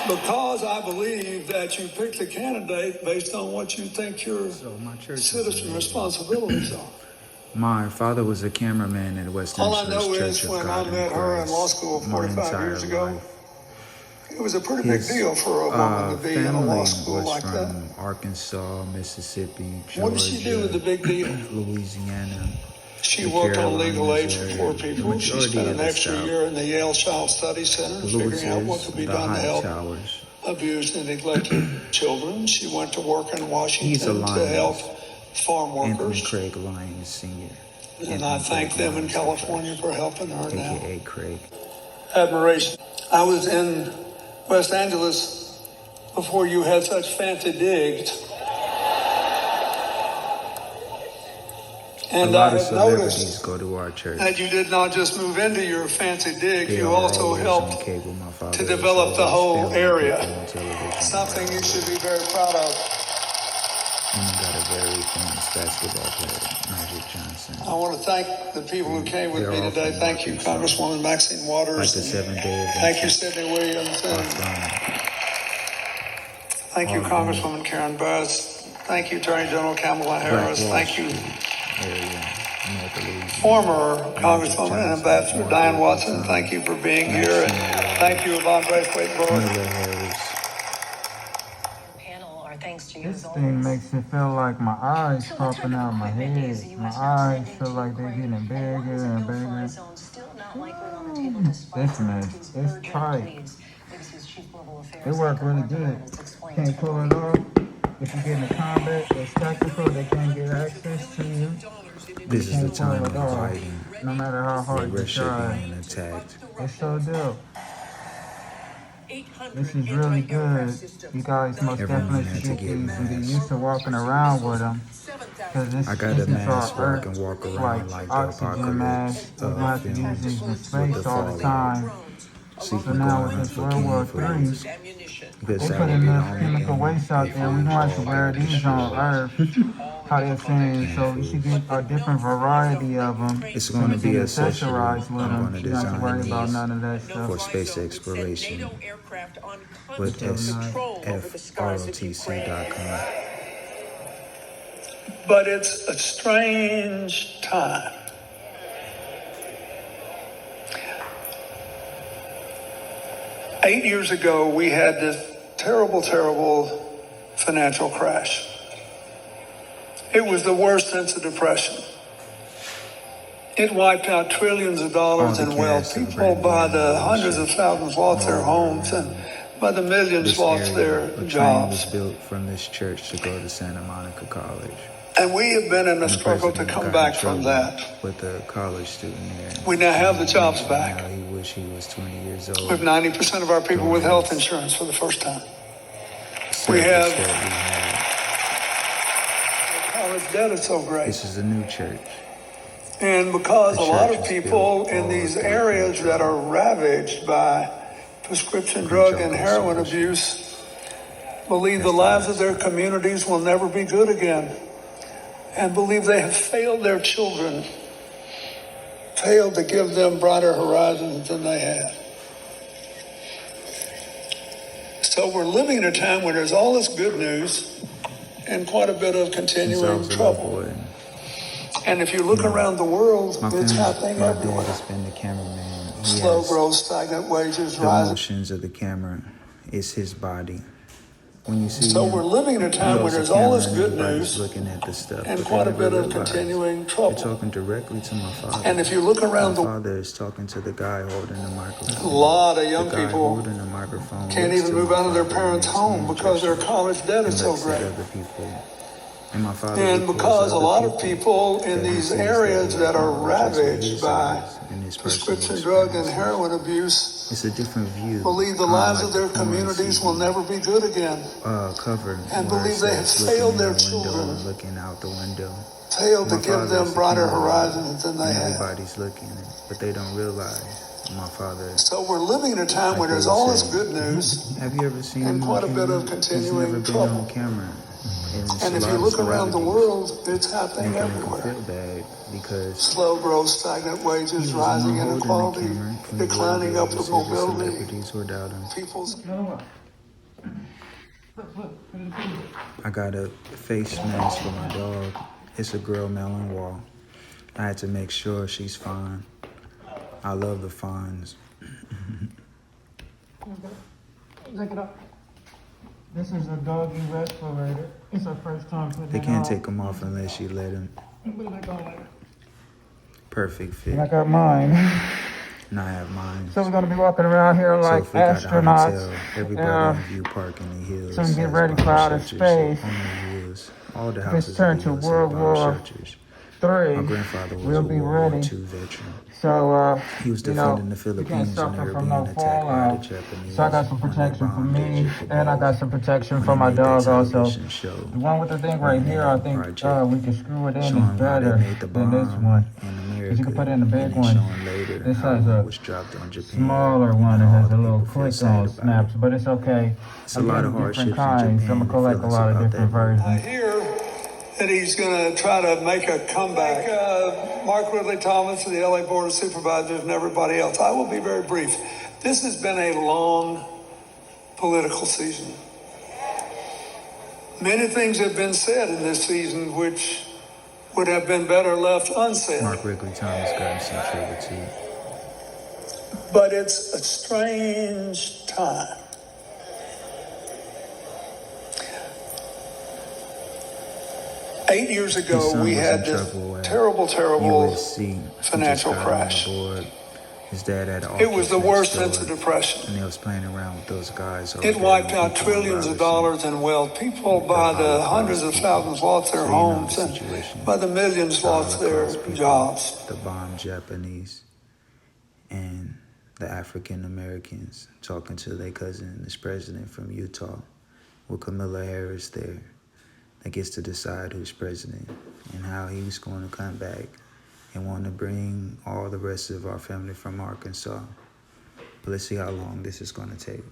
Because I believe that you picked a candidate based on what you think your citizen responsibilities are. My father was a cameraman at West All I Angeles know Church is of when I God in met her in law Christ school my 45 years entire ago, life. it was a pretty big deal for a woman to be in a law Family school was like that. from Arkansas, Mississippi, What did she do with the big deal? Louisiana. She the worked on legal aid Carolinas for poor area, the people. She majority spent of an the extra South. year in the Yale Child Study Center figuring out what could be the done to high help towers. abused and neglected children. She went to work in He's a Washington to help farm Anthony workers. Craig Lyons Sr. And I thank them in California for helping her now. AKA Craig. Admiration. I was in West Angeles before you had such fancy digs. And I have noticed go to our church. that you did not just move into your fancy dig, you also helped to to develop the whole area. Something you should be very proud of. And I got a very famous basketball player, Magic Johnson. I want to thank the people who came with me today. Thank you, Congresswoman Maxine Waters. Like the 7-day Thank you, Sidney Williams. Thank you, Congresswoman Karen Bass. Thank you, Attorney General Kamala Harris. Thank you, former Congresswoman and Ambassador Diane Watson. Thank you for being here. And thank you, Yvonne Braithwaite Burke. This thing makes it feel like my eyes popping out my head. My eyes feel like they're getting bigger and bigger. This mess, it's tight. They work really good. Can't pull it off. If you get in a combat that's tactical, they can't get access to you. This is the time of fighting. No matter how hard you try. Being attacked. It's so dope. This is really good. You guys most definitely should get these and get used to walking around with them. Because this is our Earth, like oxygen mask. We don't have to use these in space all the time. So now with this World War III, they put enough chemical waste out there. We don't have to wear these on Earth. How they're saying, so you should get a different variety of them. It's going to be accessorized with them. You don't have to worry about none of that stuff. For space exploration with FROTC.com. But it's a strange time. Eight years ago, we had this terrible, terrible financial crash. It was the worst since the Depression. It wiped out trillions of dollars in wealth. People by the hundreds of thousands lost their homes, and by the millions lost their jobs. Was built from this church to go to Santa Monica College. And we have been in a struggle to come back from that. With a college student there. We now have the jobs back. Now he wish he was 20 years old. We have 90% of our people with health insurance for the first time. We have college debt is so great. This is a new church. And because a lot of people in these areas that are ravaged by prescription drug and heroin abuse believe the lives of their communities will never be good again, and believe they have failed their children, failed to give them brighter horizons than they had. So we're living in a time where there's all this good news and quite a bit of continuing trouble. And if you look around the world, it's happening everywhere. Slow growth, stagnant wages, rising. The motions of the camera is his body. When you see so we're living in a time where there's all this good news looking at the stuff, and quite a bit of continuing trouble. You're talking directly to my father. And if you look around my father is talking to the guy holding the microphone. A lot of young people holding the microphone can't even move out of their parents' home because their college debt is so great. And my father because a lot of people in these areas that are ravaged by prescription drug and heroin abuse it's a different view. Believe the lives of their communities will never be good again. Covered. And believe they have failed their children. Looking out the window. Failed to give them brighter horizons than they had. Everybody's looking, but they don't realize. My father. So we're living in a time where there's all this good news. Have you ever seen and quite a bit of continuing trouble. On camera. And if you look around the world, it's happening everywhere. Feel bad because slow growth, stagnant wages, rising inequality, declining upward mobility. People's I got a face mask for my dog. It's a girl melon wall. I had to make sure she's fine. I love the fines. This is a doggy respirator. It's our first time putting They it can't on. take them off unless you let them. Perfect fit. And I got mine. And I have mine. So we're gonna be walking around here like so if we got a astronauts. hotel, everybody in View Park in the hills. So we get has ready for bomb outer shelters space. on the hills. All the If houses it's turned in to the hills have World bomb War shelters. III, My grandfather was we'll a be World War ready. II veteran. So, He was you know, defending the you can't Philippines when they suffer were from being no attacked by the fallout. Japanese. So I got some when they protection for bombed their me, Japan. and I got some protection for When my they made that dog also. television show, The one with the thing right here, I think Project, we can screw it in showing is how they better made the than this bomb one. in Because America, you can put in the and big then one. showing later This how has one a was dropped on Japan. smaller and one that how has all a the little people feel click sad on about snaps, it. but it's okay. It's I'm a lot getting of hardships different in kinds. Japan. I'm to gonna collect feel a us lot of about different that movie. I versions. hear that he's going to try to make a comeback. Mark Ridley Thomas of the LA Board of Supervisors and everybody else. I will be very brief. This has been a long political season. Many things have been said in this season which would have been better left unsaid. Mark Ridley Thomas got in some trouble too. But it's a strange time. Eight years His ago, son we was had in this trouble at terrible USC. He financial just got crash. on the board. His dad had an office It was the next worst door, since the Depression. and they was playing around with those guys over It there wiped in out Beacon trillions of Robertson. dollars in wealth. People by the hundreds of thousands lost their So you know homes, the and situation. by the millions The lost their Holocaust people, jobs. the bombed Japanese, and the African Americans talking to their cousin, this president from Utah, with Kamala Harris there, that gets to decide who's president and how he's going to come back and want to bring all the rest of our family from Arkansas. But let's see how long this is going to take.